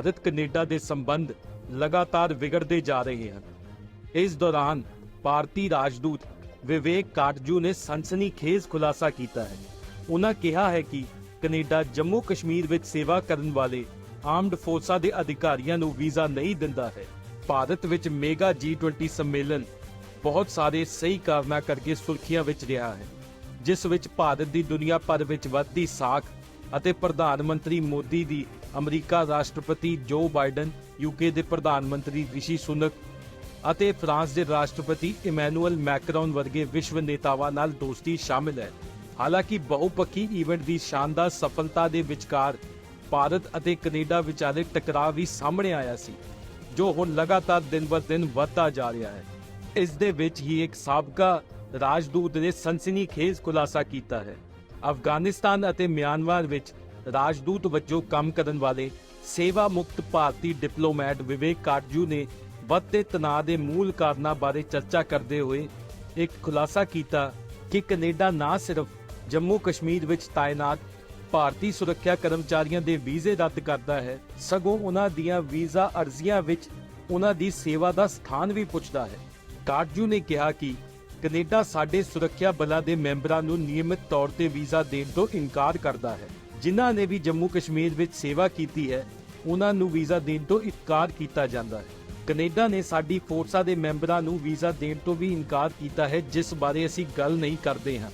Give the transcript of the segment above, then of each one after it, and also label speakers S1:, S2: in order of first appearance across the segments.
S1: Bharat Canada ਦੇ ਸੰਬੰਧ ਲਗਾਤਾਰ ਵਿਗੜਦੇ ਜਾ ਰਹੇ ਹਨ। ਇਸ ਦੌਰਾਨ ਭਾਰਤੀ ਰਾਜਦੂਤ ਵਿਵੇਕ ਕਾਟਜੂ ਨੇ ਸਨਸਨੀਖੇਜ਼ ਖੁਲਾਸਾ ਕੀਤਾ ਹੈ। ਉਹਨਾਂ ਕਿਹਾ ਹੈ ਕਿ ਕੈਨੇਡਾ ਜੰਮੂ ਕਸ਼ਮੀਰ ਵਿੱਚ ਸੇਵਾ ਕਰਨ ਵਾਲੇ ਆਰਮਡ ਫੋਰਸਾਂ ਦੇ ਅਧਿਕਾਰੀਆਂ ਨੂੰ ਵੀਜ਼ਾ ਨਹੀਂ ਦਿੰਦਾ ਹੈ। ਭਾਰਤ ਵਿੱਚ ਮੇਗਾ G20 ਸੰਮੇਲਨ ਬਹੁਤ ਸਾਰੇ ਸਹੀ ਕਾਰਨਾਂ ਕਰਕੇ ਸੁਰਖੀਆਂ ਵਿੱਚ ਰਿਹਾ ਹੈ, ਜਿਸ ਵਿੱਚ ਭਾਰਤ ਦੀ ਦੁਨੀਆ ਭਰ ਵਿੱਚ ਵੱਧਦੀ ਸਾਖ ਅਤੇ ਪ੍ਰਧਾਨ ਮੰਤਰੀ ਮੋਦੀ ਦੀ ਅਮਰੀਕਾ ਰਾਸ਼ਟਰਪਤੀ ਜੋ ਬਾਈਡਨ, UK ਦੇ ਪ੍ਰਧਾਨ ਮੰਤਰੀ ਰਿਸ਼ੀ ਸੁਨਕ ਅਤੇ ਫਰਾਂਸ ਦੇ ਰਾਸ਼ਟਰਪਤੀ ਇਮੈਨੂਅਲ ਮੈਕਰੋਨ ਵਰਗੇ ਵਿਸ਼ਵ ਨੇਤਾਵਾਂ ਨਾਲ ਦੋਸਤੀ ਸ਼ਾਮਿਲ ਹੈ। ਹਾਲਾਂਕਿ ਬਹੁਪੱਖੀ ਈਵੈਂਟ ਦੀ ਸ਼ਾਨਦਾਰ ਸਫਲਤਾ ਦੇ ਵਿਚਕਾਰ ਭਾਰਤ ਅਤੇ ਕੈਨੇਡਾ ਵਿਚਾਲੇ ਟਕਰਾਅ ਵੀ ਸਾਹਮਣੇ ਆਇਆ ਸੀ, ਜੋ ਹੁਣ ਲਗਾਤਾਰ ਦਿਨ-ਬਰ-ਦਿਨ ਵੱਧਦਾ ਜਾ ਰਿਹਾ ਹੈ। ਇਸ ਦੇ ਵਿੱਚ ਹੀ ਇੱਕ ਸਾਬਕਾ ਰਾਜਦੂਤ ਨੇ ਸਨਸਨੀਖੇਜ਼ ਖੁਲਾਸਾ ਕੀਤਾ ਹੈ। ਅਫਗਾਨਿਸਤਾਨ ਅਤੇ ਮਿਆਂਮਾਰ ਵਿੱਚ ਰਾਜਦੂਤ ਵਜੋਂ ਕੰਮ ਕਰਨ ਵਾਲੇ ਸੇਵਾ ਮੁਕਤ ਭਾਰਤੀ ਡਿਪਲੋਮੈਟ ਵਿਵੇਕ ਕਾਟਜੂ ਨੇ ਵੱਧਦੇ ਤਣਾਅ ਦੇ ਮੂਲ ਕਾਰਨਾਂ ਬਾਰੇ ਚਰਚਾ ਕਰਦੇ ਹੋਏ ਇੱਕ ਖੁਲਾਸਾ ਕੀਤਾ ਕਿ ਕੈਨੇਡਾ ਨਾ ਸਿਰਫ ਜੰਮੂ ਕਸ਼ਮੀਰ ਵਿੱਚ ਤਾਇਨਾਤ ਭਾਰਤੀ ਸੁਰੱਖਿਆ ਕਰਮਚਾਰੀਆਂ ਦੇ ਵੀਜ਼ੇ ਰੱਦ ਕਰਦਾ ਹੈ, ਸਗੋਂ ਉਹਨਾਂ ਦੀਆਂ ਵੀਜ਼ਾ ਅਰਜ਼ੀਆਂ ਵਿੱਚ ਉਹਨਾਂ ਦੀ ਸੇਵਾ ਦਾ ਸਥਾਨ ਵੀ ਪੁੱਛਦਾ ਹੈ। ਕਾਟਜੂ ਨੇ ਕਿਹਾ ਕਿ ਕੈਨੇਡਾ ਸਾਡੇ ਸੁਰੱਖਿਆ ਬਲਾਂ ਦੇ ਮੈਂਬਰਾਂ ਨੂੰ ਨਿਯਮਿਤ ਤੌਰ ਤੇ ਵੀਜ਼ਾ ਦੇਣ ਤੋਂ ਇਨਕਾਰ ਕਰਦਾ ਹੈ। ਜਿਨ੍ਹਾਂ ਨੇ ਵੀ ਜੰਮੂ ਕਸ਼ਮੀਰ ਵਿੱਚ ਸੇਵਾ ਕੀਤੀ ਹੈ, ਉਹਨਾਂ ਨੂੰ ਵੀਜ਼ਾ ਦੇਣ ਤੋਂ ਇਨਕਾਰ ਕੀਤਾ ਜਾਂਦਾ ਹੈ। ਕੈਨੇਡਾ ਨੇ ਸਾਡੀ ਫੋਰਸਾਂ ਦੇ ਮੈਂਬਰਾਂ ਨੂੰ ਵੀਜ਼ਾ ਦੇਣ ਤੋਂ ਵੀ ਇਨਕਾਰ ਕੀਤਾ ਹੈ, ਜਿਸ ਬਾਰੇ ਅਸੀਂ ਗੱਲ ਨਹੀਂ ਕਰਦੇ ਹਾਂ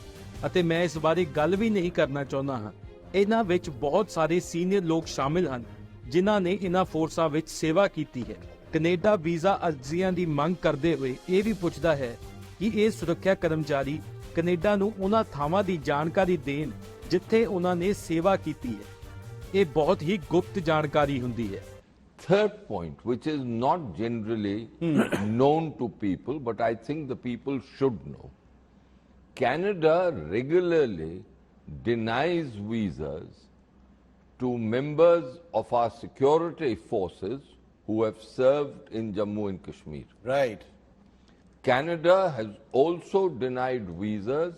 S1: ਅਤੇ ਮੈਂ ਇਸ ਬਾਰੇ ਗੱਲ ਵੀ ਨਹੀਂ ਕਰਨਾ ਚਾਹੁੰਦਾ ਹਾਂ। ਇਹਨਾਂ ਵਿੱਚ ਬਹੁਤ ਸਾਰੇ ਸੀਨੀਅਰ ਲੋਕ ਸ਼ਾਮਿਲ ਹਨ ਜਿਨ੍ਹਾਂ ਨੇ ਇਹਨਾਂ ਫੋਰਸਾਂ ਵਿੱਚ ਸੇਵਾ ਕੀਤੀ ਹੈ। ਕੈਨੇਡਾ ਵੀਜ਼ਾ ਅਰਜ਼ੀਆਂ ਦੀ ਮੰਗ ਕਰਦੇ ਹੋਏ ਇਹ ਵੀ ਪੁੱਛਦਾ ਹੈ ਕਿ ਇਹ ਸੁਰੱਖਿਆ ਕਰਮਚਾਰੀ ਕੈਨੇਡਾ ਨੂੰ ਉਹਨਾਂ ਥਾਵਾਂ ਦੀ ਜਾਣਕਾਰੀ ਦੇਣ ਜਿੱਥੇ ਉਹਨਾਂ ਨੇ ਸੇਵਾ ਕੀਤੀ ਹੈ। ਇਹ ਬਹੁਤ ਹੀ ਗੁਪਤ ਜਾਣਕਾਰੀ ਹੁੰਦੀ ਹੈ।
S2: Third point, which is not generally known to people, but I think the people should know. Canada regularly denies visas to members of our security forces who have served in Jammu and Kashmir.
S3: Right.
S2: Canada has also denied visas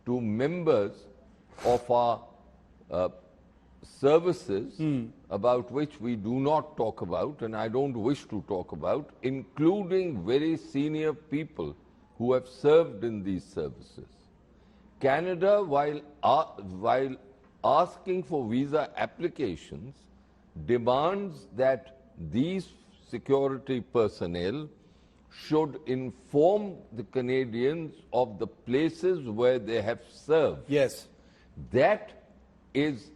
S2: to members of our services about which we do not talk about and I don't wish to talk about, including very senior people who have served in these services. Canada, while asking for visa applications, demands that these security personnel should inform the Canadians of the places where they have served.
S3: Yes.
S2: That is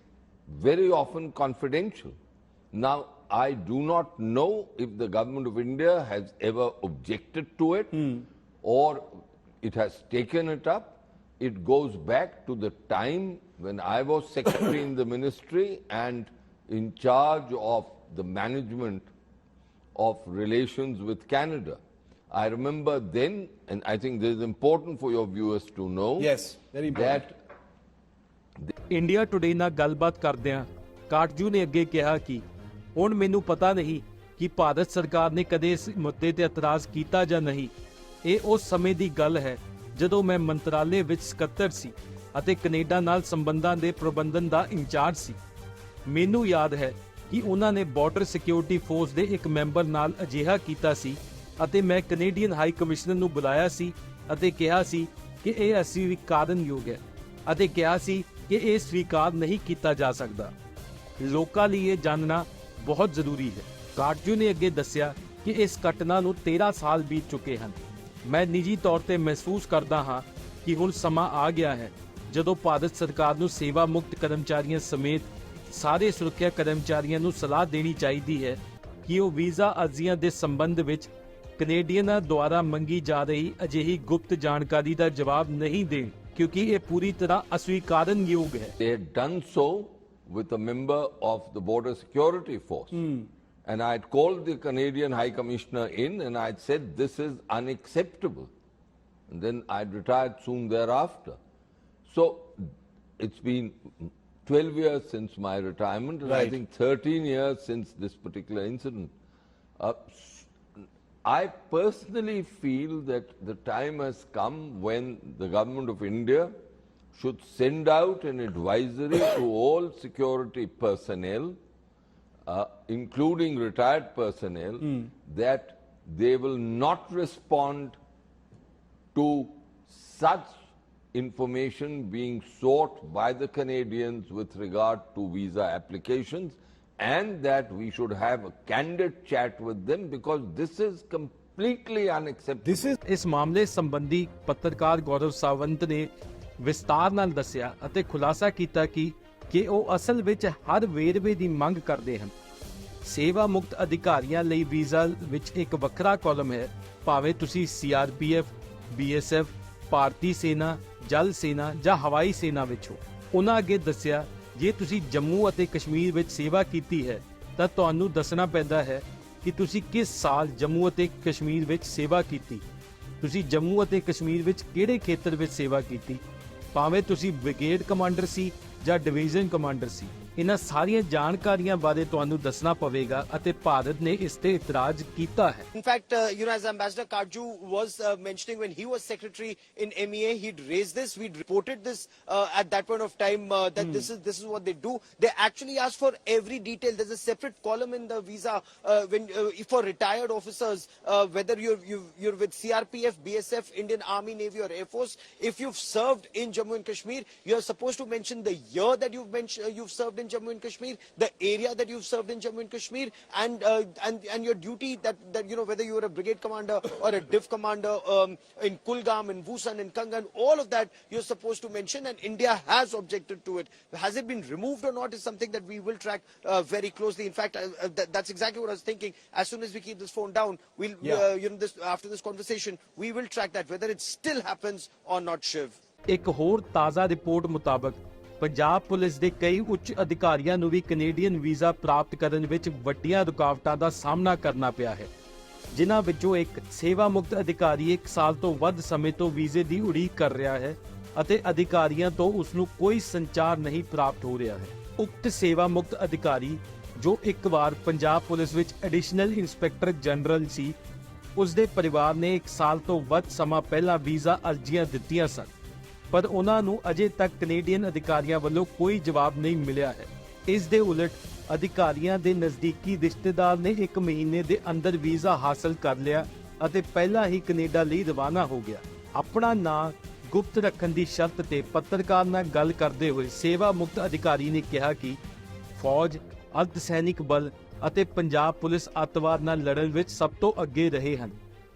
S2: very often confidential. Now, I do not know if the government of India has ever objected to it or it has taken it up. It goes back to the time when I was secretary in the ministry and in charge of the management of relations with Canada. I remember then, and I think this is important for your viewers to know,
S3: Yes, very important.
S2: that
S1: India today ਨਾਲ ਗੱਲਬਾਤ ਕਰਦਿਆਂ ਕਾਟਜੂ ਨੇ ਅੱਗੇ ਕਿਹਾ ਕਿ ਹੁਣ ਮੈਨੂੰ ਪਤਾ ਨਹੀਂ ਕਿ ਭਾਰਤ ਸਰਕਾਰ ਨੇ ਕਦੇ ਇਸ ਮੁੱਦੇ ਤੇ ਇਤਰਾਜ਼ ਕੀਤਾ ਜਾਂ ਨਹੀਂ। ਇਹ ਉਸ ਸਮੇਂ ਦੀ ਗੱਲ ਹੈ ਜਦੋਂ ਮੈਂ ਮੰਤਰਾਲੇ ਵਿੱਚ ਸਕੱਤਰ ਸੀ ਅਤੇ ਕੈਨੇਡਾ ਨਾਲ ਸੰਬੰਧਾਂ ਦੇ ਪ੍ਰਬੰਧਨ ਦਾ ਇੰਚਾਰਜ ਸੀ। ਮੈਨੂੰ ਯਾਦ ਹੈ ਕਿ ਉਹਨਾਂ ਨੇ ਬਾਰਡਰ ਸਿਕਿਉਰਿਟੀ ਫੋਰਸ ਦੇ ਇੱਕ ਮੈਂਬਰ ਨਾਲ ਅਜਿਹਾ ਕੀਤਾ ਸੀ ਅਤੇ ਮੈਂ ਕੈਨੇਡੀਅਨ ਹਾਈ ਕਮਿਸ਼ਨਰ ਨੂੰ ਬੁਲਾਇਆ ਸੀ ਅਤੇ ਕਿਹਾ ਸੀ ਕਿ ਇਹ ਅਸਵੀਕਾਰਨਯੋਗ ਹੈ ਅਤੇ ਕਿਹਾ ਸੀ ਕਿ ਇਹ ਸਵੀਕਾਰ ਨਹੀਂ ਕੀਤਾ ਜਾ ਸਕਦਾ। ਲੋਕਾਂ ਲਈ ਇਹ ਜਾਣਨਾ ਬਹੁਤ ਜ਼ਰੂਰੀ ਹੈ। ਕਾਟਜੂ ਨੇ ਅੱਗੇ ਦੱਸਿਆ ਕਿ ਇਸ ਘਟਨਾ ਨੂੰ 13 ਸਾਲ ਬੀਤ ਚੁੱਕੇ ਹਨ। ਮੈਂ ਨਿੱਜੀ ਤੌਰ ਤੇ ਮਹਿਸੂਸ ਕਰਦਾ ਹਾਂ ਕਿ ਹੁਣ ਸਮਾਂ ਆ ਗਿਆ ਹੈ ਜਦੋਂ ਭਾਰਤ ਸਰਕਾਰ ਨੂੰ ਸੇਵਾ ਮੁਕਤ ਕਰਮਚਾਰੀਆਂ ਸਮੇਤ ਸਾਰੇ ਸੁਰੱਖਿਆ ਕਰਮਚਾਰੀਆਂ ਨੂੰ ਸਲਾਹ ਦੇਣੀ ਚਾਹੀਦੀ ਹੈ ਕਿ ਉਹ ਵੀਜ਼ਾ ਅਰਜ਼ੀਆਂ ਦੇ ਸੰਬੰਧ ਵਿੱਚ ਕੈਨੇਡੀਅਨਾਂ ਦੁਆਰਾ ਮੰਗੀ ਜਾ ਰਹੀ ਅਜਿਹੀ ਗੁਪਤ ਜਾਣਕਾਰੀ ਦਾ ਜਵਾਬ ਨਹੀਂ ਦੇਣ, ਕਿਉਂਕਿ ਇਹ ਪੂਰੀ ਤਰ੍ਹਾਂ ਅਸਵੀਕਾਰਨਯੋਗ ਹੈ।
S2: they had done so with a member of the Border Security Force. And I had called the Canadian High Commissioner in and I had said, this is unacceptable. And then I had retired soon thereafter. So it's been 12 years since my retirement and I think 13 years since this particular incident. I personally feel that the time has come when the government of India should send out an advisory to all security personnel including retired personnel, that they will not respond to such information being sought by the Canadians with regard to visa applications, and that we should have a candid chat with them, because this is completely unacceptable.
S1: ਇਸ ਮਾਮਲੇ ਸੰਬੰਧੀ ਪੱਤਰਕਾਰ ਗੌਰਵ ਸਾਵੰਤ ਨੇ ਵਿਸਤਾਰ ਨਾਲ ਦੱਸਿਆ ਅਤੇ ਖੁਲਾਸਾ ਕੀਤਾ ਕਿ ਉਹ ਅਸਲ ਵਿੱਚ ਹਰ ਵੇਰਵੇ ਦੀ ਮੰਗ ਕਰਦੇ ਹਨ। ਸੇਵਾ ਮੁਕਤ ਅਧਿਕਾਰੀਆਂ ਲਈ ਵੀਜ਼ਾ ਵਿੱਚ ਇੱਕ ਵੱਖਰਾ ਕਾਲਮ ਹੈ, ਭਾਵੇਂ ਤੁਸੀਂ CRPF, BSF, ਭਾਰਤੀ ਸੈਨਾ, ਜਲ ਸੈਨਾ ਜਾਂ ਹਵਾਈ ਸੈਨਾ ਵਿੱਚ ਹੋ। ਉਹਨਾਂ ਅੱਗੇ ਦੱਸਿਆ, ਜੇ ਤੁਸੀਂ ਜੰਮੂ ਅਤੇ ਕਸ਼ਮੀਰ ਵਿੱਚ ਸੇਵਾ ਕੀਤੀ ਹੈ ਤਾਂ ਤੁਹਾਨੂੰ ਦੱਸਣਾ ਪੈਂਦਾ ਹੈ ਕਿ ਤੁਸੀਂ ਕਿਸ ਸਾਲ ਜੰਮੂ ਅਤੇ ਕਸ਼ਮੀਰ ਵਿੱਚ ਸੇਵਾ ਕੀਤੀ, ਤੁਸੀਂ ਜੰਮੂ ਅਤੇ ਕਸ਼ਮੀਰ ਵਿੱਚ ਕਿਹੜੇ ਖੇਤਰ ਵਿੱਚ ਸੇਵਾ ਕੀਤੀ, ਭਾਵੇਂ ਤੁਸੀਂ ਬ੍ਰਿਗੇਡ ਕਮਾਂਡਰ ਸੀ ਜਾਂ ਡਿਵੀਜ਼ਨ ਕਮਾਂਡਰ ਸੀ। ਇਹਨਾਂ ਸਾਰੀਆਂ ਜਾਣਕਾਰੀਆਂ ਬਾਰੇ ਤੁਹਾਨੂੰ ਦੱਸਣਾ ਪਵੇਗਾ ਅਤੇ ਭਾਰਤ ਨੇ ਇਸ ਤੇ ਇਤਰਾਜ਼ ਕੀਤਾ ਹੈ।
S3: In fact, as Ambassador Karju was mentioning, when he was secretary in MEA, he'd raised this. We'd reported this at that point of time that this is what they do. They actually ask for every detail. There's a separate column in the visa for retired officers, whether you're with CRPF, BSF, Indian Army, Navy, or Air Force. If you've served in Jammu and Kashmir, you're supposed to mention the year that you've served in Jammu and Kashmir, the area that you've served in Jammu and Kashmir, and your duty, that whether you were a brigade commander or a div commander in Kulgam, in Busan, in Kangan, all of that you're supposed to mention, and India has objected to it. Has it been removed or not is something that we will track very closely. In fact, that's exactly what I was thinking. As soon as we keep this phone down, we'll after this conversation, we will track that, whether it still happens or not, Shiv.
S1: ਇੱਕ ਹੋਰ ਤਾਜ਼ਾ report ਮੁਤਾਬਕ Punjab police ਦੇ ਕਈ ਉੱਚ ਅਧਿਕਾਰੀਆਂ ਨੂੰ ਵੀ Canadian visa ਪ੍ਰਾਪਤ ਕਰਨ ਵਿੱਚ ਵੱਡੀਆਂ ਰੁਕਾਵਟਾਂ ਦਾ ਸਾਹਮਣਾ ਕਰਨਾ ਪਿਆ ਹੈ, ਜਿਨ੍ਹਾਂ ਵਿੱਚੋਂ ਇੱਕ ਸੇਵਾ ਮੁਕਤ ਅਧਿਕਾਰੀ 1 ਸਾਲ ਤੋਂ ਵੱਧ ਸਮੇਂ ਤੋਂ ਵੀਜ਼ੇ ਦੀ ਉਡੀਕ ਕਰ ਰਿਹਾ ਹੈ ਅਤੇ ਅਧਿਕਾਰੀਆਂ ਤੋਂ ਉਸ ਨੂੰ ਕੋਈ ਸੰਚਾਰ ਨਹੀਂ ਪ੍ਰਾਪਤ ਹੋ ਰਿਹਾ ਹੈ। ਉਕਤ ਸੇਵਾ ਮੁਕਤ ਅਧਿਕਾਰੀ, ਜੋ ਇੱਕ ਵਾਰ ਪੰਜਾਬ ਪੁਲਿਸ ਵਿੱਚ ਐਡੀਸ਼ਨਲ ਇੰਸਪੈਕਟਰ ਜਨਰਲ ਸੀ, ਉਸ ਦੇ ਪਰਿਵਾਰ ਨੇ 1 ਸਾਲ ਤੋਂ ਵੱਧ ਸਮਾਂ ਪਹਿਲਾਂ ਵੀਜ਼ਾ ਅਰਜ਼ੀਆਂ ਦਿੱਤੀਆਂ ਸਨ, ਪਰ ਉਹਨਾਂ ਨੂੰ ਅਜੇ ਤੱਕ ਕੈਨੇਡੀਅਨ ਅਧਿਕਾਰੀਆਂ ਵੱਲੋਂ ਕੋਈ ਜਵਾਬ ਨਹੀਂ ਮਿਲਿਆ ਹੈ। ਇਸ ਦੇ ਉਲਟ ਅਧਿਕਾਰੀਆਂ ਦੇ ਨਜ਼ਦੀਕੀ ਰਿਸ਼ਤੇਦਾਰ ਨੇ 1 ਮਹੀਨੇ ਦੇ ਅੰਦਰ ਵੀਜ਼ਾ ਹਾਸਲ ਕਰ ਲਿਆ ਅਤੇ ਪਹਿਲਾਂ ਹੀ ਕੈਨੇਡਾ ਲਈ ਰਵਾਨਾ ਹੋ ਗਿਆ। ਆਪਣਾ ਨਾਂ ਗੁਪਤ ਰੱਖਣ ਦੀ ਸ਼ਰਤ ਤੇ ਪੱਤਰਕਾਰ ਨਾਲ ਗੱਲ ਕਰਦੇ ਹੋਏ ਸੇਵਾ ਮੁਕਤ ਅਧਿਕਾਰੀ ਨੇ ਕਿਹਾ ਕਿ ਫੌਜ, ਅਰਧ ਸੈਨਿਕ ਬਲ ਅਤੇ ਪੰਜਾਬ ਪੁਲਿਸ ਅੱਤਵਾਦ ਨਾਲ ਲੜਨ ਵਿੱਚ ਸਭ ਤੋਂ ਅੱਗੇ ਰਹੇ ਹਨ,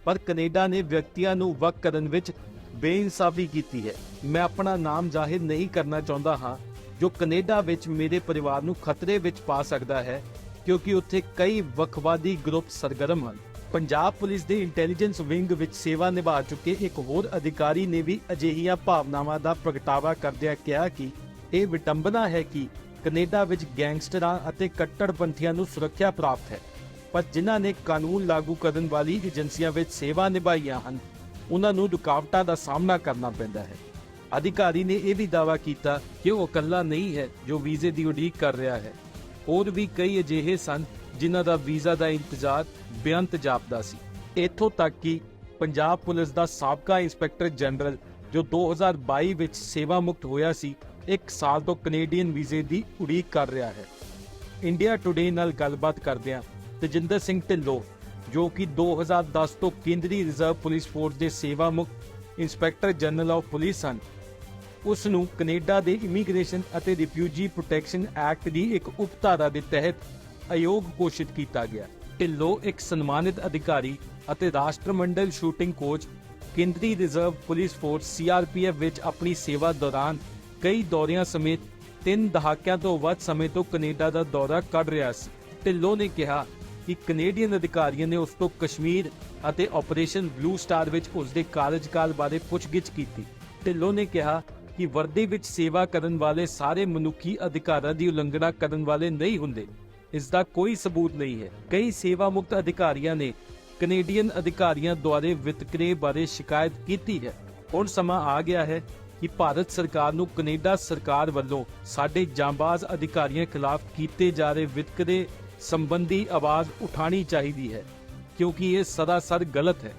S1: ਪਰ ਕੈਨੇਡਾ ਨੇ ਵਿਅਕਤੀਆਂ ਨੂੰ ਵੱਖ ਕਰਨ ਵਿੱਚ ਬੇਇਨਸਾਫੀ ਕੀਤੀ ਹੈ। ਮੈਂ ਆਪਣਾ ਨਾਮ ਜ਼ਾਹਿਰ ਨਹੀਂ ਕਰਨਾ ਚਾਹੁੰਦਾ ਹਾਂ, ਜੋ ਕੈਨੇਡਾ ਵਿੱਚ ਮੇਰੇ ਪਰਿਵਾਰ ਨੂੰ ਖਤਰੇ ਵਿੱਚ ਪਾ ਸਕਦਾ ਹੈ, ਕਿਉਂਕਿ ਉੱਥੇ ਕਈ ਵੱਖਵਾਦੀ ਗਰੁੱਪ ਸਰਗਰਮ ਹਨ। ਪੰਜਾਬ ਪੁਲਿਸ ਦੇ ਇੰਟੈਲੀਜੈਂਸ ਵਿੰਗ ਵਿੱਚ ਸੇਵਾ ਨਿਭਾ ਚੁੱਕੇ ਇੱਕ ਹੋਰ ਅਧਿਕਾਰੀ ਨੇ ਵੀ ਅਜਿਹੀਆਂ ਭਾਵਨਾਵਾਂ ਦਾ ਪ੍ਰਗਟਾਵਾ ਕਰਦਿਆਂ ਕਿਹਾ ਕਿ ਇਹ ਵਿਟੰਬਨਾ ਹੈ ਕਿ ਕੈਨੇਡਾ ਵਿੱਚ ਗੈਂਗਸਟਰਾਂ ਅਤੇ ਕੱਟੜਪੰਥੀਆਂ ਨੂੰ ਸੁਰੱਖਿਆ ਪ੍ਰਾਪਤ ਹੈ, ਪਰ ਜਿਨ੍ਹਾਂ ਨੇ ਕਾਨੂੰਨ ਲਾਗੂ ਕਰਨ ਵਾਲੀ ਏਜੰਸੀਆਂ ਵਿੱਚ ਸੇਵਾ ਨਿਭਾਈਆਂ ਹਨ, ਉਹਨਾਂ ਨੂੰ ਰੁਕਾਵਟਾਂ ਦਾ ਸਾਹਮਣਾ ਕਰਨਾ ਪੈਂਦਾ ਹੈ। ਅਧਿਕਾਰੀ ਨੇ ਇਹ ਵੀ ਦਾਅਵਾ ਕੀਤਾ ਕਿ ਉਹ ਇਕੱਲਾ ਨਹੀਂ ਹੈ ਜੋ ਵੀਜ਼ੇ ਦੀ ਉਡੀਕ ਕਰ ਰਿਹਾ ਹੈ, ਹੋਰ ਵੀ ਕਈ ਅਜਿਹੇ ਸਨ ਜਿਨ੍ਹਾਂ ਦਾ ਵੀਜ਼ਾ ਦਾ ਇੰਤਜ਼ਾਰ ਬੇਅੰਤ ਜਾਪਦਾ ਸੀ। ਇੱਥੋਂ ਤੱਕ ਕਿ ਪੰਜਾਬ ਪੁਲਿਸ ਦਾ ਸਾਬਕਾ ਇੰਸਪੈਕਟਰ ਜਨਰਲ, ਜੋ 2022 ਵਿੱਚ ਸੇਵਾ ਮੁਕਤ ਹੋਇਆ ਸੀ, 1 ਸਾਲ ਤੋਂ ਕੈਨੇਡੀਅਨ ਵੀਜ਼ੇ ਦੀ ਉਡੀਕ ਕਰ ਰਿਹਾ ਹੈ। ਇੰਡੀਆ ਟੁਡੇ ਨਾਲ ਗੱਲਬਾਤ ਕਰਦਿਆਂ ਤੇਜਿੰਦਰ ਸਿੰਘ ਢਿੱਲੋਂ, ਜੋ ਕਿ 2010 ਤੋਂ ਕੇਂਦਰੀ ਰਿਜ਼ਰਵ ਪੁਲਿਸ ਫੋਰਸ ਦੇ ਸੇਵਾ ਮੁਕਤ ਇੰਸਪੈਕਟਰ ਜਨਰਲ ਆਫ ਪੁਲਿਸ ਹਨ, ਉਸ ਨੂੰ ਕੈਨੇਡਾ ਦੇ ਇਮੀਗ੍ਰੇਸ਼ਨ ਅਤੇ ਰਿਫਿਊਜੀ ਪ੍ਰੋਟੈਕਸ਼ਨ ਐਕਟ ਦੀ ਇੱਕ ਉਪਧਾਰਾ ਦੇ ਤਹਿਤ ਅਯੋਗ ਘੋਸ਼ਿਤ ਕੀਤਾ ਗਿਆ। ਢਿੱਲੋਂ ਇੱਕ ਸਨਮਾਨਿਤ ਅਧਿਕਾਰੀ ਅਤੇ ਰਾਸ਼ਟਰਮੰਡਲ ਸ਼ੂਟਿੰਗ ਕੋਚ, ਕੇਂਦਰੀ ਰਿਜ਼ਰਵ ਪੁਲਿਸ ਫੋਰਸ CRPF ਵਿੱਚ ਆਪਣੀ ਸੇਵਾ ਦੌਰਾਨ ਕਈ ਦੌਰਿਆਂ ਸਮੇਤ 3 ਦਹਾਕਿਆਂ ਤੋਂ ਵੱਧ ਸਮੇਂ ਤੋਂ ਕੈਨੇਡਾ ਦਾ ਦੌਰਾ ਕਰ ਰਿਹਾ ਸੀ। ਢਿੱਲੋਂ ਨੇ ਕਿਹਾ ਕਿ ਕੈਨੇਡੀਅਨ ਅਧਿਕਾਰੀਆਂ ਨੇ ਉਸ ਤੋਂ ਕਸ਼ਮੀਰ ਅਤੇ ਆਪਰੇਸ਼ਨ ਬਲੂ ਸਟਾਰ ਵਿੱਚ ਉਸ ਦੇ ਕਾਰਜਕਾਲ ਬਾਰੇ ਪੁੱਛਗਿੱਛ ਕੀਤੀ। ਢਿੱਲੋਂ ਨੇ ਕਿਹਾ ਕਿ ਵਰਦੀ ਵਿੱਚ ਸੇਵਾ ਕਰਨ ਵਾਲੇ ਸਾਰੇ ਮਨੁੱਖੀ ਅਧਿਕਾਰਾਂ ਦੀ ਉਲੰਘਣਾ ਕਰਨ ਵਾਲੇ ਨਹੀਂ ਹੁੰਦੇ। ਇਸ ਦਾ ਕੋਈ ਸਬੂਤ ਨਹੀਂ ਹੈ। ਕਈ ਸੇਵਾ ਮੁਕਤ ਅਧਿਕਾਰੀਆਂ ਨੇ ਕੈਨੇਡੀਅਨ ਅਧਿਕਾਰੀਆਂ ਦੁਆਰੇ ਵਿਤਕਰੇ ਬਾਰੇ ਸ਼ਿਕਾਇਤ ਕੀਤੀ ਹੈ। ਹੁਣ ਸਮਾਂ ਆ ਗਿਆ ਹੈ ਕਿ ਭਾਰਤ ਸਰਕਾਰ ਨੂੰ ਕੈਨੇਡਾ ਸਰਕਾਰ ਵੱਲੋਂ ਸਾਡੇ ਜਾਂਬਾਜ਼ ਅਧਿਕਾਰੀਆਂ ਖਿਲਾਫ ਕੀਤੇ ਜਾ ਰਹੇ ਵਿਤਕਰੇ ਸੰਬੰਧੀ ਆਵਾਜ਼ ਉਠਾਣੀ ਚਾਹੀਦੀ ਹੈ, ਕਿਉਂਕਿ ਇਹ ਸਰਾਸਰ ਗਲਤ ਹੈ।